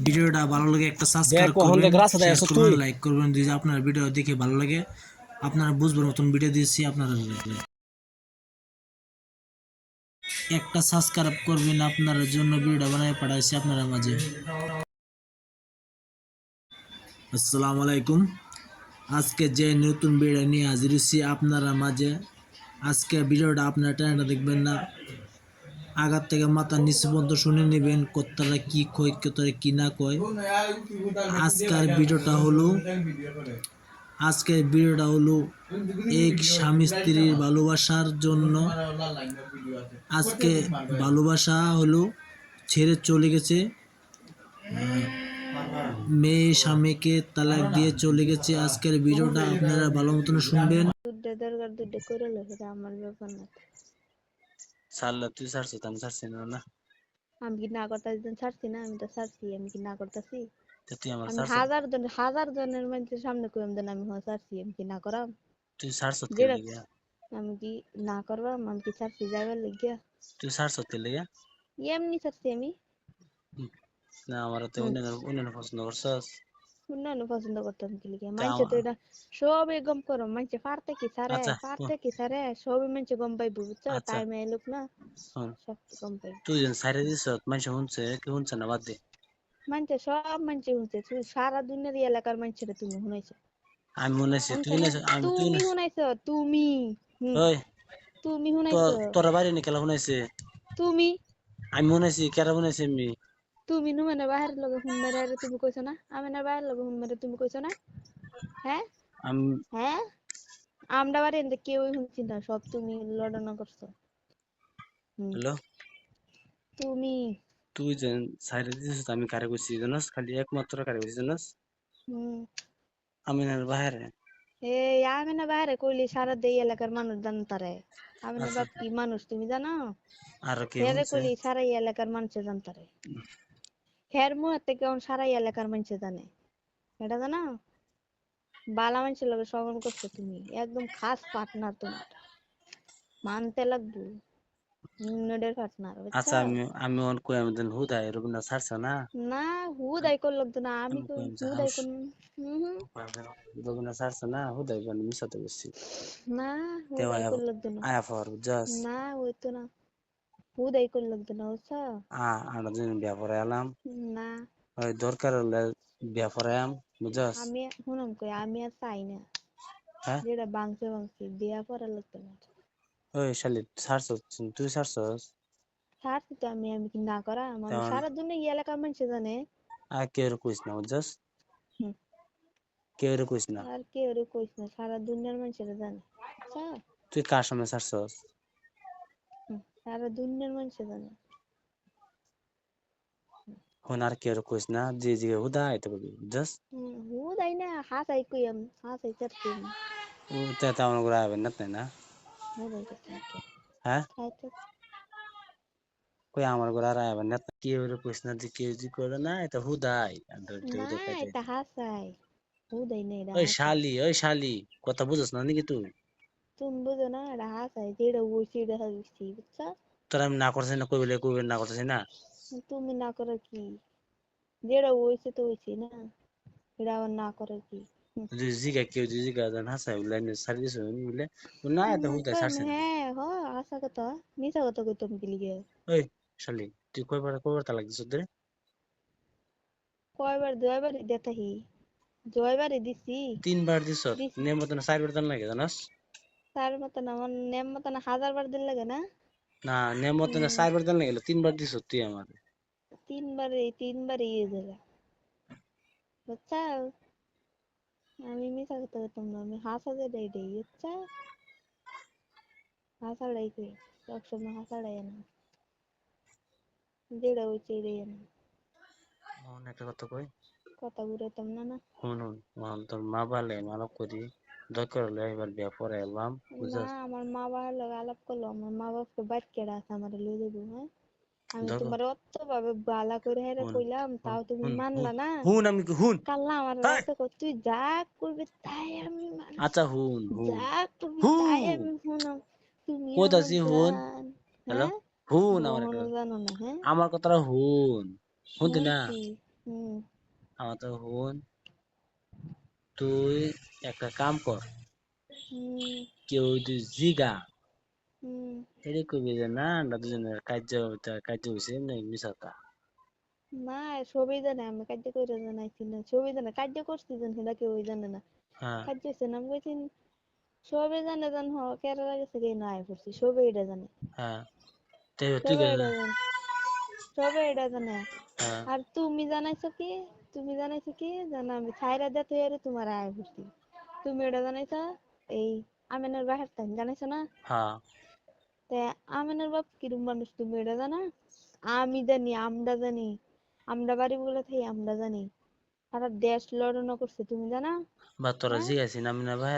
ভিডিওটা ভালো লাগে একটা সাবস্ক্রাইব দেখো এখন করবেন, দেখ রাস্তা শেয়ার আছো করবেন, তুই লাইক করবেন। যদি আপনার ভিডিও দেখে ভালো লাগে, আপনারা বুঝবেন নতুন ভিডিও দিয়েছি আপনারা। একটা সাবস্ক্রাইব করবেন, আপনার জন্য ভিডিও বানায় পাঠাইছি আপনারা মাঝে। আসসালামু আলাইকুম। আজকে যে নতুন ভিডিও নিয়ে হাজির হয়েছি আপনারা মাঝে। আজকে ভিডিওটা আপনারা টাইমটা দেখবেন না, আগার থেকে মাথার নিচে পর্যন্ত শুনে নেবেন কতটা কি কয় কতটা কি না কয়। আজকের ভিডিওটা হলো এক স্বামী স্ত্রীর ভালোবাসার জন্য। আজকে ভালোবাসা হলো ছেড়ে চলে গেছে, মেয়ে স্বামীকে তালাক দিয়ে চলে গেছে। আজকের ভিডিওটা আপনারা ভালো মতন শুনবেন। সাল্লা তুই ছাড়ছো আমি ছাড়ছি না আমি কি না করতেছি? ছাড়ছি না, আমি তো ছাড়ছি। আমি কি না করতেছি? তুই আমার আমি ছাড়ছো হাজার জনের মানুষের সামনে কইম দেন আমি ছাড়ছি। আমি কি না করাম? তুই ছাড়ছো কে যেটা লিগা আমি কি না করবাম? আমি কি ছাড়ছি যাইবার লাগিয়া? তুই ছাড়ছো কে লিগা এমনি ছাড়ছি আমি। না আমার তো হুম, অন্য পছন্দ করছস অন্যান্য পছন্দ করতাম কি লিগা? তা মানছে তো এটা সবই গম করো। মানছে আচ্ছা পারতে কি সারে সবই মানছে গম পাইবো, বুঝছো? আচ্ছা টাইমে এলুক না, শোন সব গম পাইবো। তুই যেন ছাইরে দিছ মানুষ শুনছে কি শুনছে না বাদ দে মানছে সব মানছে শুনছে, তুই সারা দুনিয়ার এই এলাকার মানছে তুমি শুনাইছো। আমি মনে আছি তুই শুনছে না না? আমি তুই তুমি না শুনাইছো, তুমি। হুম, ওই তুমি তো শুনাইছো। তোরা বাড়ি নিয়ে খেলা শুনাইছে তুমি আমি মনে আছি কেরা মনে আছি আমি তুমি নুমানে বাহিরের লগে ফোন মারে আরে তুমি কইছো না? আমি না বাহিরের লগে ফোন মারে তুমি কইছো না? হ্যাঁ, আমি হ্যাঁ, আমরা বাড়ি এনতে কেউই শুনছি না, সব তুমি লড়ানো করছো। হুম, হ্যালো তুমি। তুই যেন ছাইরে দিছিস আমি কারে কইছি জানাস খালি একমাত্র কারে কইছি জানাস হুম, আমি না বাহিরে এই আমি না বাহিরে কইলি সারা দেই এলাকার মানুষ জানতারে। আমি না আচ্ছা বাপ কি মানুষ তুমি জানো? আর কে হেরে শুনছে কইলি সারা এলাকার মানুষ জানতারে। হের মুহের থেকে সারা এলাকার মানুষ জানে, এটা জানো? বালা মানুষের লগে শ্রবণ করছো তুমি, একদম খাস পার্টনার তোমার, মানতে লাগবো। নডের পার্টনার, আচ্ছা বুঝছো? আমি অন কই আমি দেন হুদাই রবিনা ছাড়ছ না না, হুদাই করলো তো না, আমি আমি কই আমি হুদাই হাউস কোন। হুম, রবিনা ছাড়ছ না হুদাই আমি মিশাতে বসছি না, তেও হুদাই করলো তো না। আয়া ফর জাস না, ওই তো না, হুদাই করলো তো না, বুঝছো? আমরা দিন বিয়া পরে এলাম না, ওই দরকার হলে বিয়া পরে আম বুঝাস আমি শুনুন কই, আমি আর চাই না হ্যাঁ যেটা ভাঙছে বিয়া করার লাগতো না। ওই শালি ছাড়ছ তুই ছাড়ছস ছাড়ছি তো আমি কি না করা? আমি তেমন সারা দুনিয়া এই এলাকার মানুষ জানে। আর কেউ কইস না বুঝাস হুম, কেউ কইস না আর কেউ কইস না, সারা দুনিয়ার মানুষেরা জানে, বুঝছো? তুই কার সামনে ছাড়ছস সারা দুনিয়ার মানুষ জানে। হন আর কেউ কইস না যে যে হুদাই তো বলবি বুঝাস হুদাই না, হাসাই কই আমি, হাসাই চাচ্ছি আমি। ও তে তেমন করে আবেন না তাই না হুদাই চাচ্ছি কে? হ্যাঁ খাই তো। কই আমার ঘরে আর আইবেন না কেউ কইস না যে কেউ জি করে না এটা হুদাই না, হুদাই খাইতে এটা হাসাই। হুদাই না, এটা ওই হাসাই। শালি ওই শালি কথা বুঝছ না নাকি তুই তুমি বুঝো না, এটা হাসাই। যেটা বলছি এটা হাসছি, বুঝছো? তোর আমি না করতেছি না কই বলে কই না করতেছি না তুমি না করো কি? যেটা হইছে তো হইছে না, এটা আবার না করে কি? যদি জিগা কেউ যদি জিগা জান হাসাই বলে সার্ভিস বলে না এটা হুদাই ছাড়ছে না হ্যাঁ, হ, আসা কথা। মিছা কথা কইতাম কি লিগে? ওই শালি তুই কয়বার তালাক দিছ রে কয়বার দুইবারই দেখাহি, জয়বারই দিছি। তিনবার দিছ দিছি নিয়ম মতো না চারবার দেন লাগে জানাস তার মতন আমার নেম মতন 1000 বার দিন লাগে না। না নিয়ম মতো না উম, চারবার দেন লাগে তিনবার দিছ তুই আমার তিনবারই ইয়ে দিলা, বুঝছা? আমি মিছা কথা কইতাম না, আমি হাসা যেটা এটাই, বুঝছা? হাসাটাই কই, সবসময় হাসাটাই না, যেটা হইছে এটাই না। একটা কথা কই কথা ঘুরাইতাম না না। শুন তোর মা বালে মানব করি দরকার হলে এবার বিয়া পরে এলাম না, বুঝাস আমার মা বাবার লগে আলাপ করলো, আমার মা বাপকে বাইর কেডা আছে আমার লই দেবো? হ্যাঁ, আমি দরকার তোমার অত ভাবে বালা করে হেরে হুন কইলাম, হুন তাও তুমি হুন হুন মানলা না। হুন আমি হুন কাল্লা আমার হাই রাস্তা কর, তুই যা করবি তাই আমি মানব, আচ্ছা হুন হুন যা করবি হু তাই আমি শুনাম। তুমি আমার কইতাছি হুন জান। হ্যালো হ্যাঁ, হুন আমার একটা কখনো জানো না। হ্যাঁ, আমার কথাটা হুন শুনতি হুন না কি? হুম আমার তো হুন তুই একটা কাম কর হুম কেউ তুই জিগা হুম এটা কবি যে না আমরা দুজনের কার্য হয়েছে এমনি মিশাতা না সবই জানে আমি কার্য করে জানাইছি না সবই জানে কার্য করছি জান সেটা কেউ জানে না হ্যাঁ কার্য হচ্ছে না আমি কইছি সবই জানে জান হ কেরালা গেছে কে না পড়ছি সবই এটা জানে হ্যাঁ তুই সবই এটা জানে সবই এটা জানে হ্যাঁ আর তুমি জানাইছো কি জানা আমি ছাইরা দে তুই আরে তোমার আয় পড়ছি তুমি এটা জানাইছো এই আমিনের বাসার টাইম জানাইছো না হ্যাঁ তা আমিনের বাপ কিরম মানুষ তুমি এটা জানা আমি জানি আমরা বাড়ি বলে থাকি আমরা জানি সারা দেশ লড়ানো করছে তুমি জানা বা তোরা হ্যাঁ জিগাইছি না ভাই